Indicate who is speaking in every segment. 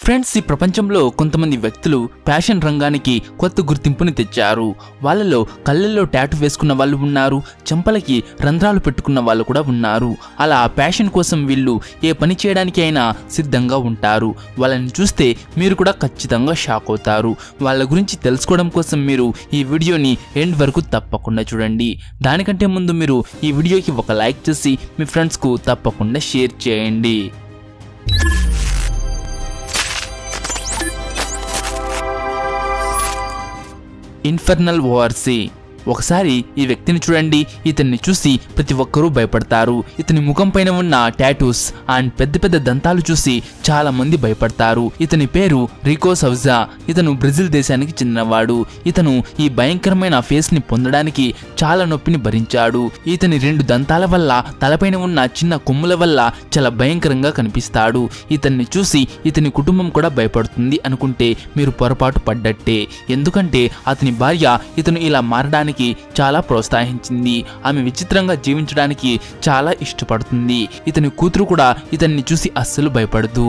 Speaker 1: Friends, ఈ ప్రపంచంలో కొంతమంది వ్యక్తులు ఫ్యాషన్ రంగానికి కొత్త గుర్తింపుని తెచ్చారు. వాళ్ళలో కళ్ళల్లో టాటూ వేసుకున్న వాళ్ళు ఉన్నారు, చెంపలకి రంధ్రాలు పెట్టుకున్న వాళ్ళు కూడా ఉన్నారు. అలా ఫ్యాషన్ కోసం వీళ్ళు ఏ పని చేయడానికి అయినా సిద్ధంగా ఉంటారు. వాళ్ళని చూస్తే మీరు కూడా ఖచ్చితంగా షాక్ అవుతారు. వాళ్ళ గురించి తెలుసుకోవడం కోసం మీరు ఈ వీడియోని ఎండ్ వరకు తప్పకుండా చూడండి. దానికంటే ముందు మీరు ఈ వీడియోకి ఒక లైక్ చేసి మీ ఫ్రెండ్స్కు తప్పకుండా షేర్ చేయండి. ఇన్ఫెర్నల్ ఓఆర్సీ. ఒకసారి ఈ వ్యక్తిని చూడండి. ఇతన్ని చూసి ప్రతి ఒక్కరూ భయపడతారు. ఇతని ముఖం పైన ఉన్న టాటూస్ అండ్ పెద్ద పెద్ద దంతాలు చూసి చాలా మంది భయపడతారు. ఇతని పేరు రికో సౌజా. ఇతను బ్రెజిల్ దేశానికి చెందినవాడు. ఇతను ఈ భయంకరమైన ఫేస్ ని పొందడానికి చాలా నొప్పిని భరించాడు. ఇతని 2 దంతాల వల్ల, తలపైన ఉన్న చిన్న కొమ్ముల వల్ల చాలా భయంకరంగా కనిపిస్తాడు. ఇతన్ని చూసి ఇతని కుటుంబం కూడా భయపడుతుంది అనుకుంటే మీరు పొరపాటు పడ్డట్టే. ఎందుకంటే అతని భార్య ఇతను ఇలా మారడానికి చాలా ప్రోత్సహించింది. ఆమె విచిత్రంగా జీవించడానికి చాలా ఇష్టపడుతుంది. ఇతని కూతురు కూడా ఇతన్ని చూసి అస్సలు భయపడదు.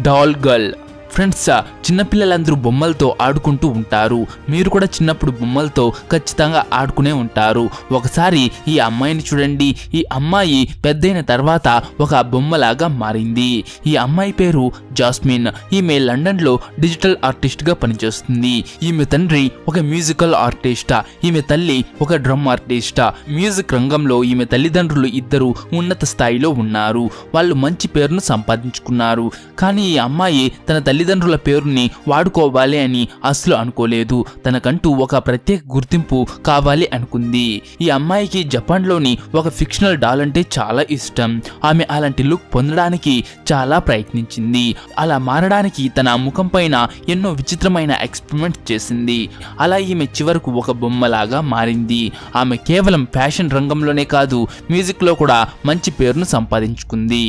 Speaker 1: Doll girl. ఫ్రెండ్స్, చిన్నపిల్లలందరూ బొమ్మలతో ఆడుకుంటూ ఉంటారు. మీరు కూడా చిన్నప్పుడు బొమ్మలతో ఖచ్చితంగా ఆడుకునే ఉంటారు. ఒకసారి ఈ అమ్మాయిని చూడండి. ఈ అమ్మాయి పెద్దయిన తర్వాత ఒక బొమ్మలాగా మారింది. ఈ అమ్మాయి పేరు జాస్మిన్. ఈమె లండన్లో డిజిటల్ ఆర్టిస్ట్గా పనిచేస్తుంది. ఈమె తండ్రి ఒక మ్యూజికల్ ఆర్టిస్ట్, ఈమె తల్లి ఒక డ్రమ్ ఆర్టిస్ట్. మ్యూజిక్ రంగంలో ఈమె తల్లిదండ్రులు ఇద్దరు ఉన్నత స్థాయిలో ఉన్నారు. వాళ్ళు మంచి పేరును సంపాదించుకున్నారు. కానీ ఈ అమ్మాయి తన తల్లిదండ్రుల పేరుని వాడుకోవాలి అని అస్సలు అనుకోలేదు. తనకంటూ ఒక ప్రత్యేక గుర్తింపు కావాలి అనుకుంది. ఈ అమ్మాయికి జపాన్లోని ఒక ఫిక్షనల్ డాల్ అంటే చాలా ఇష్టం. ఆమె అలాంటి లుక్ పొందడానికి చాలా ప్రయత్నించింది. అలా మారడానికి తన ముఖం పైన ఎన్నో విచిత్రమైన ఎక్స్పెరిమెంట్స్ చేసింది. అలా ఈమె చివరకు ఒక బొమ్మలాగా మారింది. ఆమె కేవలం ఫ్యాషన్ రంగంలోనే కాదు, మ్యూజిక్లో కూడా మంచి పేరును సంపాదించుకుంది.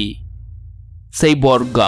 Speaker 1: సైబోర్గ్.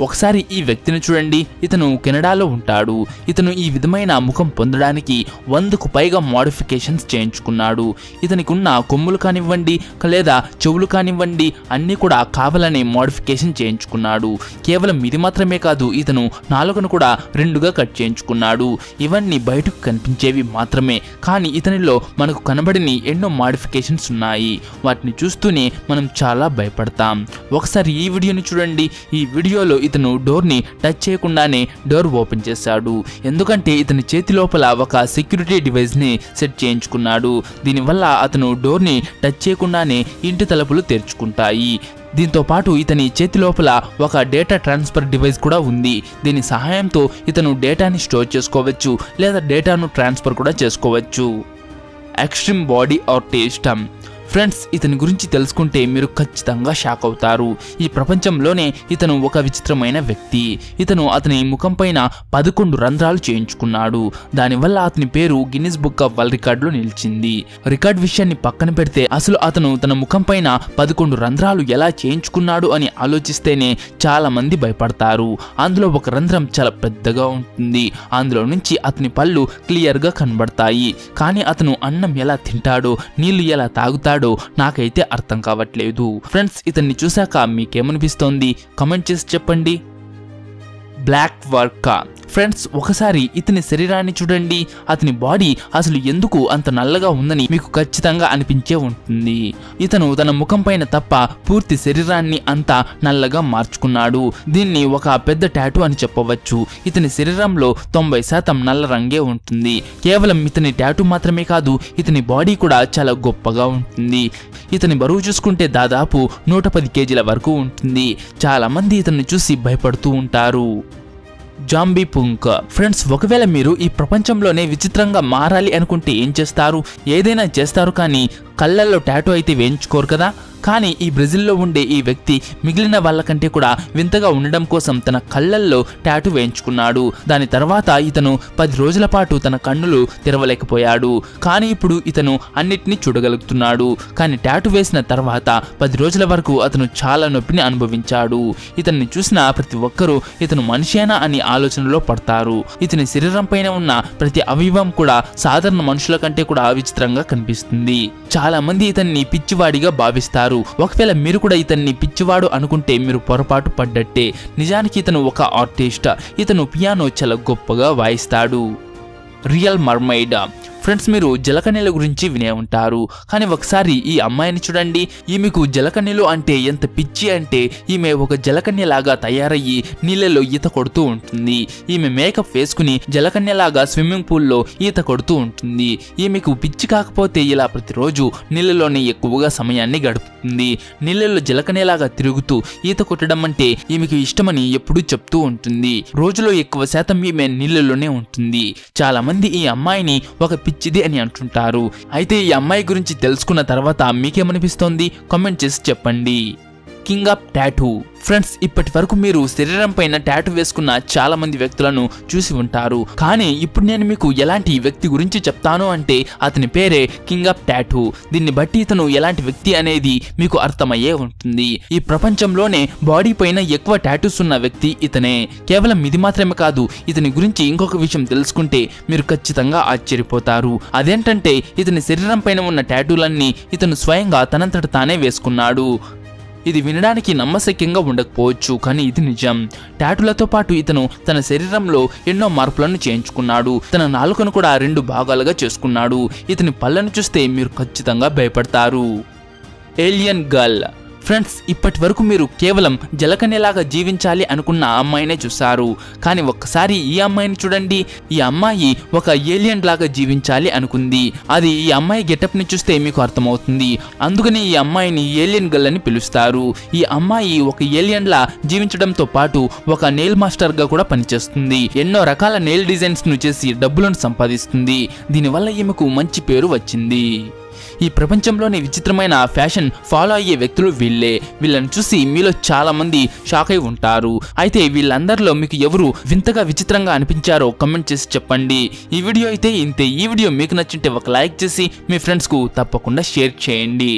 Speaker 1: ఒకసారి ఈ వ్యక్తిని చూడండి. ఇతను కెనడాలో ఉంటాడు. ఇతను ఈ విధమైన ముఖం పొందడానికి 100కు పైగా మోడిఫికేషన్స్ చేయించుకున్నాడు. ఇతనికి ఉన్న కొమ్ములు కానివ్వండి లేదా చెవులు కానివ్వండి అన్నీ కూడా కావాలనే మోడిఫికేషన్ చేయించుకున్నాడు. కేవలం ఇది మాత్రమే కాదు, ఇతను నాలుకను కూడా 2గా కట్ చేయించుకున్నాడు. ఇవన్నీ బయటకు కనిపించేవి మాత్రమే, కానీ ఇతనిలో మనకు కనబడని ఎన్నో మోడిఫికేషన్స్ ఉన్నాయి. వాటిని చూస్తూనే మనం చాలా భయపడతాం. ఒకసారి ఈ వీడియోని చూడండి. ఈ వీడియోలో ఇతను డోర్ని టచ్ చేయకుండానే డోర్ ఓపెన్ చేశాడు. ఎందుకంటే ఇతని చేతి లోపల ఒక సెక్యూరిటీ డివైస్ ని సెట్ చేయించుకున్నాడు. దీనివల్ల అతను డోర్ని టచ్ చేయకుండానే ఇంటి తలుపులు తెరుచుకుంటాయి. దీంతో పాటు ఇతని చేతి లోపల ఒక డేటా ట్రాన్స్ఫర్ డివైస్ కూడా ఉంది. దీని సహాయంతో ఇతను డేటాని స్టోర్ చేసుకోవచ్చు లేదా డేటాను ట్రాన్స్ఫర్ కూడా చేసుకోవచ్చు. Extreme body artist. ఫ్రెండ్స్, ఇతని గురించి తెలుసుకుంటే మీరు ఖచ్చితంగా షాక్ అవుతారు. ఈ ప్రపంచంలోనే ఇతను ఒక విచిత్రమైన వ్యక్తి. ఇతను అతని ముఖం పైన 11 రంధ్రాలు చేయించుకున్నాడు. దానివల్ల అతని పేరు గిన్నిస్ బుక్ ఆఫ్ వరల్డ్ రికార్డులో నిలిచింది. రికార్డ్ విషయాన్ని పక్కన పెడితే అసలు అతను తన ముఖం పైన 11 రంధ్రాలు ఎలా చేయించుకున్నాడు అని ఆలోచిస్తేనే చాలా మంది భయపడతారు. అందులో ఒక రంధ్రం చాలా పెద్దగా ఉంటుంది. అందులో నుంచి అతని పళ్ళు క్లియర్గా కనబడతాయి. కానీ అతను అన్నం ఎలా తింటాడో, నీళ్లు ఎలా తాగుతాడో నాకైతే అర్థం కావట్లేదు. ఫ్రెండ్స్, ఇతన్ని చూశాక మీకేమనిపిస్తోంది కామెంట్ చేసి చెప్పండి. Black work. ఫ్రెండ్స్, ఒకసారి ఇతని శరీరాన్ని చూడండి. అతని బాడీ అసలు ఎందుకు అంత నల్లగా ఉందని మీకు ఖచ్చితంగా అనిపించే ఉంటుంది. ఇతను తన ముఖం పైన తప్ప పూర్తి శరీరాన్ని అంతా నల్లగా మార్చుకున్నాడు. దీన్ని ఒక పెద్ద టాటూ అని చెప్పవచ్చు. ఇతని శరీరంలో 90% నల్ల రంగే ఉంటుంది. కేవలం ఇతని టాటూ మాత్రమే కాదు, ఇతని బాడీ కూడా చాలా గొప్పగా ఉంటుంది. ఇతని బరువు చూసుకుంటే దాదాపు 110 కేజీల వరకు ఉంటుంది. చాలా మంది ఇతన్ని చూసి భయపడుతూ ఉంటారు. జాంబీ పుంక్. ఫ్రెండ్స్, ఒకవేళ మీరు ఈ ప్రపంచంలోనే విచిత్రంగా మారాలి అనుకుంటే ఏం చేస్తారు? ఏదైనా చేస్తారు, కానీ కళ్ళల్లో టాటూ అయితే వేయించుకోరు కదా. కానీ ఈ బ్రెజిల్లో ఉండే ఈ వ్యక్తి మిగిలిన వాళ్ళకంటే కూడా వింతగా ఉండడం కోసం తన కళ్ళల్లో టాటూ వేయించుకున్నాడు. దాని తర్వాత ఇతను 10 రోజుల పాటు తన కన్నులు తెరవలేకపోయాడు. కానీ ఇప్పుడు ఇతను అన్నిటినీ చూడగలుగుతున్నాడు. కానీ టాటూ వేసిన తర్వాత 10 రోజుల వరకు అతను చాలా నొప్పిని అనుభవించాడు. ఇతన్ని చూసిన ప్రతి ఒక్కరూ ఇతను మనిషేనా అని ఆలోచనలో పడతారు. ఇతని శరీరం పైన ఉన్న ప్రతి అవయవం కూడా సాధారణ మనుషుల కంటే కూడా విచిత్రంగా కనిపిస్తుంది. చాలా మంది ఇతన్ని పిచ్చివాడిగా భావిస్తారు. ఉంటారు. ఒకవేళ మీరు కూడా ఇతన్ని పిచ్చివాడు అనుకుంటే మీరు పొరపాటు పడ్డట్టే. నిజానికి ఇతను ఒక ఆర్టిస్ట్. ఇతను పియానో చాలా గొప్పగా వాయిస్తాడు. Real mermaid. ఫ్రెండ్స్, మీరు జలకన్యల గురించి వినే ఉంటారు. కానీ ఒకసారి ఈ అమ్మాయిని చూడండి. ఈమెకు జలకన్యలు అంటే ఎంత పిచ్చి అంటే ఈమె ఒక జలకన్యలాగా తయారయ్యి నీళ్ళలో ఈత కొడుతూ ఉంటుంది. ఈమె మేకప్ వేసుకుని జలకన్యలాగా స్విమ్మింగ్ పూల్లో ఈత కొడుతూ ఉంటుంది. ఈమెకు పిచ్చి కాకపోతే ఇలా ప్రతిరోజు నీళ్ళలోనే ఎక్కువగా సమయాన్ని గడుపుతుంది. నీళ్ళలో జలకన్యలాగా తిరుగుతూ ఈత కొట్టడం అంటే ఈమెకు ఇష్టమని ఎప్పుడూ చెప్తూ ఉంటుంది. రోజులో ఎక్కువ శాతం ఈమె నీళ్ళలోనే ఉంటుంది. చాలా మంది ఈ అమ్మాయిని ఒక పిచ్చిది అని అంటుంటారు. అయితే ఈ అమ్మాయి గురించి తెలుసుకున్న తర్వాత మీకేమనిపిస్తోంది? కామెంట్ చేసి చెప్పండి. King of tattoo. ఫ్రెండ్స్, ఇప్పటి వరకు మీరు శరీరం పైన టాటూ వేసుకున్న చాలా మంది వ్యక్తులను చూసి ఉంటారు. కానీ ఇప్పుడు నేను మీకు ఎలాంటి వ్యక్తి గురించి చెప్తాను అంటే అతని పేరే కింగ్ ఆఫ్ టాటూ. దీన్ని బట్టి ఇతను ఎలాంటి వ్యక్తి అనేది మీకు అర్థమయ్యే ఉంటుంది. ఈ ప్రపంచంలోనే బాడీ పైన ఎక్కువ టాటూస్ ఉన్న వ్యక్తి ఇతనే. కేవలం ఇది మాత్రమే కాదు, ఇతని గురించి ఇంకొక విషయం తెలుసుకుంటే మీరు ఖచ్చితంగా ఆశ్చర్యపోతారు. అదేంటంటే ఇతని శరీరం పైన ఉన్న టాటూలన్నీ ఇతను స్వయంగా తనంతట తానే వేసుకున్నాడు. ఇది వినడానికి నమ్మశక్యంగా ఉండకపోవచ్చు, కానీ ఇది నిజం. టాటూలతో పాటు ఇతను తన శరీరంలో ఎన్నో మార్పులను చేయించుకున్నాడు. తన నాలుకను కూడా 2 భాగాలుగా చేసుకున్నాడు. ఇతని పళ్ళను చూస్తే మీరు ఖచ్చితంగా భయపడతారు. Alien girl. ఫ్రెండ్స్, ఇప్పటి వరకు మీరు కేవలం జలకన్యలాగా జీవించాలి అనుకున్న అమ్మాయినే చూశారు. కానీ ఒక్కసారి ఈ అమ్మాయిని చూడండి. ఈ అమ్మాయి ఒక ఏలియన్ లాగా జీవించాలి అనుకుంది. అది ఈ అమ్మాయి గెటప్ని చూస్తే మీకు అర్థమవుతుంది. అందుకని ఈ అమ్మాయిని ఏలియన్ గర్ల్ అని పిలుస్తారు. ఈ అమ్మాయి ఒక ఏలియన్ లా జీవించడంతో పాటు ఒక నెయిల్ మాస్టర్ గా కూడా పనిచేస్తుంది. ఎన్నో రకాల నెయిల్ డిజైన్స్ ను చేసి డబ్బులను సంపాదిస్తుంది. దీనివల్ల ఈమెకు మంచి పేరు వచ్చింది. ఈ ప్రపంచంలోని విచిత్రమైన ఫ్యాషన్ ఫాలో అయ్యే వ్యక్తులు వీళ్ళే. వీళ్ళని చూసి మీలో చాలా మంది షాక్ అయి ఉంటారు. అయితే వీళ్ళందరిలో మీకు ఎవరు వింతగా విచిత్రంగా అనిపించారో కామెంట్ చేసి చెప్పండి. ఈ వీడియో అయితే ఇంతే. ఈ వీడియో మీకు నచ్చింటే ఒక లైక్ చేసి మీ ఫ్రెండ్స్కు తప్పకుండా షేర్ చేయండి.